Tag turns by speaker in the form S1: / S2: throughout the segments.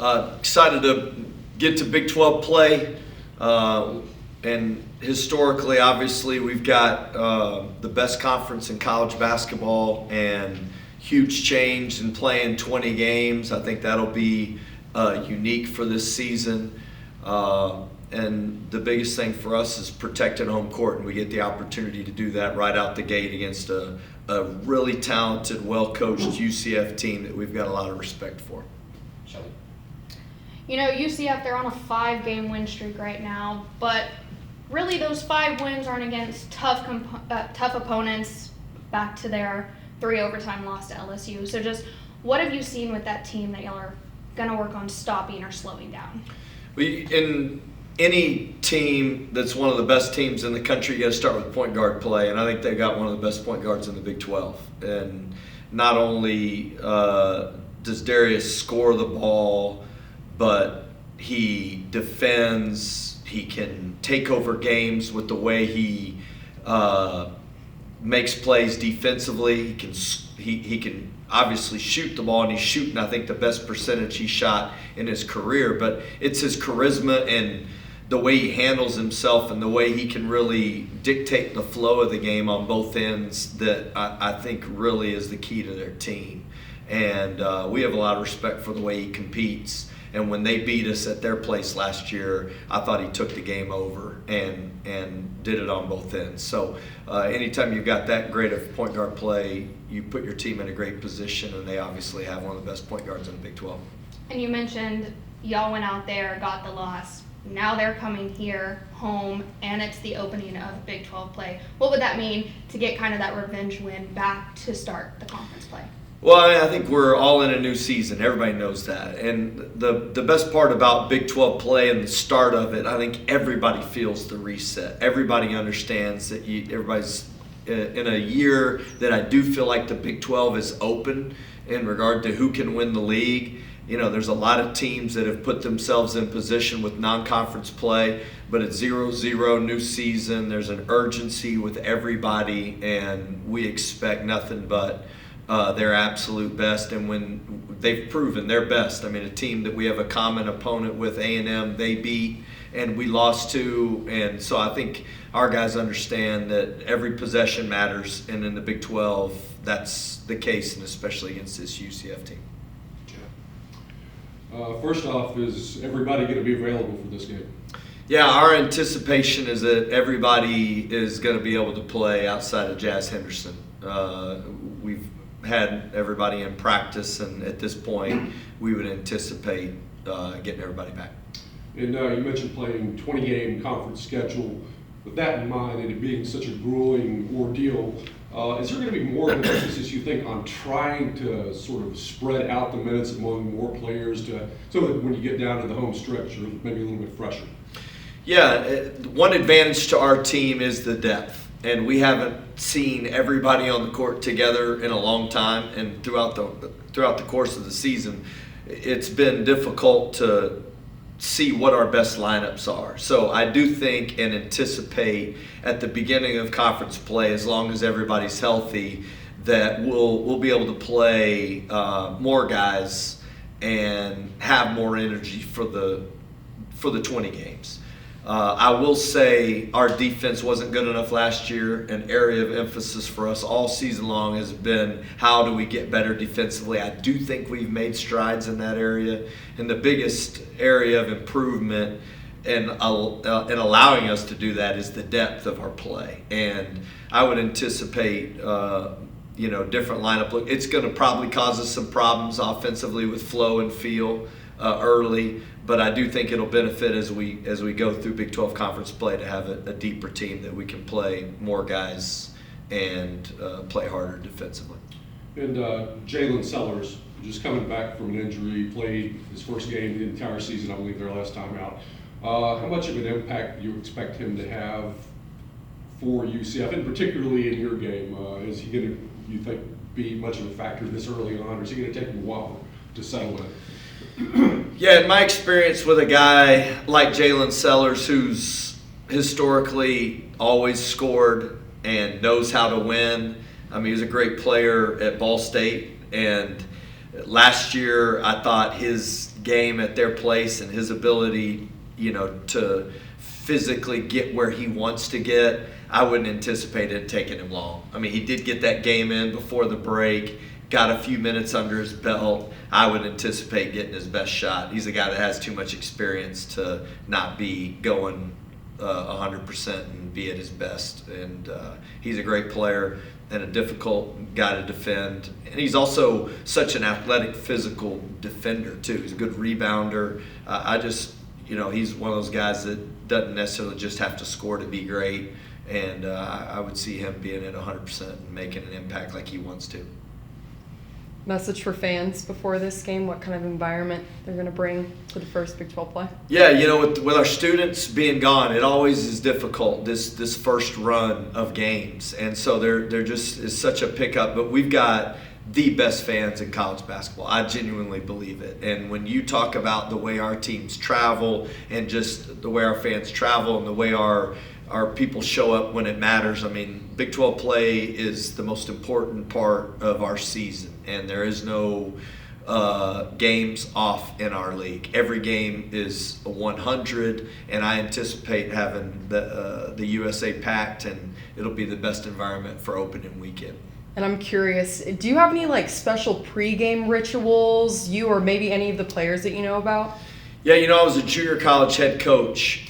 S1: Excited to get to Big 12 play. And historically, obviously, we've got the best conference in college basketball and huge change in playing 20 games. I think that'll be unique for this season. And the biggest thing for us is protecting home court, and we get the opportunity to do that right out the gate against a really talented, well-coached UCF team that we've got a lot of respect for.
S2: Shelly?
S3: You know, UCF, they're on a 5-game win streak right now, but really those 5 wins aren't against tough opponents, back to their 3 overtime loss to LSU. So just what have you seen with that team that y'all are going to work on stopping or slowing down?
S1: In any team that's one of the best teams in the country, you got to start with point guard play, and I think they got one of the best point guards in the Big 12. And not only does Darius score the ball, but he defends. He can take over games with the way he makes plays defensively. He can obviously shoot the ball, and he's shooting, I think, the best percentage he shot in his career. But it's his charisma and the way he handles himself and the way he can really dictate the flow of the game on both ends that I think really is the key to their team. And we have a lot of respect for the way he competes. And when they beat us at their place last year, I thought he took the game over and did it on both ends. So anytime you've got that great of point guard play, you put your team in a great position, and they obviously have one of the best point guards in the Big 12.
S3: And you mentioned y'all went out there, got the loss. Now they're coming here, home, and it's the opening of Big 12 play. What would that mean to get kind of that revenge win back to start the conference play?
S1: Well, I think we're all in a new season. Everybody knows that. And the best part about Big 12 play and the start of it, I think everybody feels the reset. Everybody understands that everybody's in a year that I do feel like the Big 12 is open in regard to who can win the league. You know, there's a lot of teams that have put themselves in position with non-conference play, but it's 0-0 new season. There's an urgency with everybody, and we expect nothing but their absolute best. And when they've proven their best, I mean, a team that we have a common opponent with, A&M, they beat and we lost to. And so I think our guys understand that every possession matters, and in the Big 12, that's the case, and especially against this UCF team.
S2: First off, is everybody going to be available for this game?
S1: Yeah, our anticipation is that everybody is going to be able to play outside of Jazz Henderson. We've had everybody in practice, and at this point, we would anticipate getting everybody back.
S2: And you mentioned playing 20-game conference schedule. With that in mind, and it being such a grueling ordeal, is there going to be more emphasis, you think, on trying to sort of spread out the minutes among more players so that when you get down to the home stretch, you're maybe a little bit fresher? Yeah,
S1: one advantage to our team is the depth, and we haven't seen everybody on the court together in a long time. And throughout the course of the season, it's been difficult to see what our best lineups are. So I do think and anticipate at the beginning of conference play, as long as everybody's healthy, that we'll be able to play more guys and have more energy for the 20 games. I will say our defense wasn't good enough last year. An area of emphasis for us all season long has been how do we get better defensively. I do think we've made strides in that area. And the biggest area of improvement in allowing us to do that is the depth of our play. And I would anticipate different lineup look. It's going to probably cause us some problems offensively with flow and feel early. But I do think it'll benefit as we go through Big 12 conference play to have a deeper team that we can play more guys and play harder defensively.
S2: And Jalen Sellers, just coming back from an injury, played his first game the entire season, I believe, their last time out. How much of an impact do you expect him to have for UCF, and particularly in your game? Is he going to, you think, be much of a factor this early on, or is he going to take him a while to settle in?
S1: Yeah, in my experience with a guy like Jalen Sellers, who's historically always scored and knows how to win. I mean, he's a great player at Ball State, and last year I thought his game at their place and his ability, to physically get where he wants to get, I wouldn't anticipate it taking him long. I mean, he did get that game in before the break, got a few minutes under his belt. I would anticipate getting his best shot. He's a guy that has too much experience to not be going 100% and be at his best. And he's a great player and a difficult guy to defend. And he's also such an athletic, physical defender, too. He's a good rebounder. He's one of those guys that doesn't necessarily just have to score to be great. And I would see him being at 100% and making an impact like he wants to.
S4: Message for fans before this game, what kind of environment they're going to bring to the first Big 12 play?
S1: Yeah, with our students being gone, it always is difficult, this first run of games. And so there just is such a pickup. But we've got the best fans in college basketball. I genuinely believe it. And when you talk about the way our teams travel and just the way our fans travel and the way our people show up when it matters, I mean, Big 12 play is the most important part of our season, and there is no games off in our league. Every game is a 100, and I anticipate having the USA packed, and it'll be the best environment for opening weekend.
S4: And I'm curious, do you have any special pregame rituals, you or maybe any of the players that you know about?
S1: Yeah, I was a junior college head coach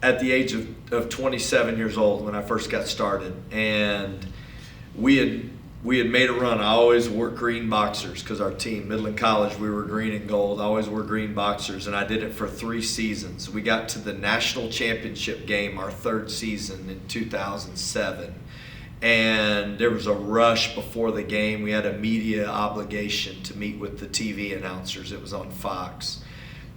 S1: at the age of 27 years old when I first got started, and we had made a run. I always wore green boxers because our team, Midland College, we were green and gold. I always wore green boxers, and I did it for 3 seasons. We got to the national championship game our 3rd season in 2007, and there was a rush before the game. We had a media obligation to meet with the TV announcers. It was on Fox,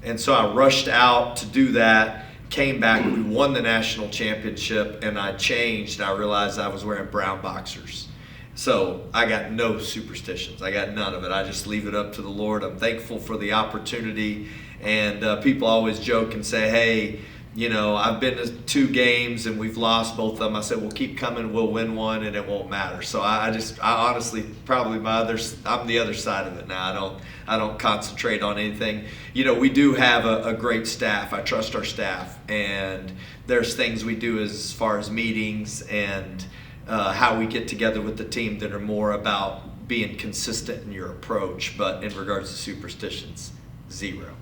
S1: and so I rushed out to do that. Came back, we won the national championship, and I changed. I realized I was wearing brown boxers. So I got no superstitions. I got none of it. I just leave it up to the Lord. I'm thankful for the opportunity. And people always joke and say, hey, I've been to 2 games and we've lost both of them. I said, well, keep coming. We'll win one and it won't matter. So I honestly, probably I'm the other side of it now. I don't concentrate on anything. We do have a great staff. I trust our staff. And there's things we do as far as meetings and how we get together with the team that are more about being consistent in your approach. But in regards to superstitions, 0.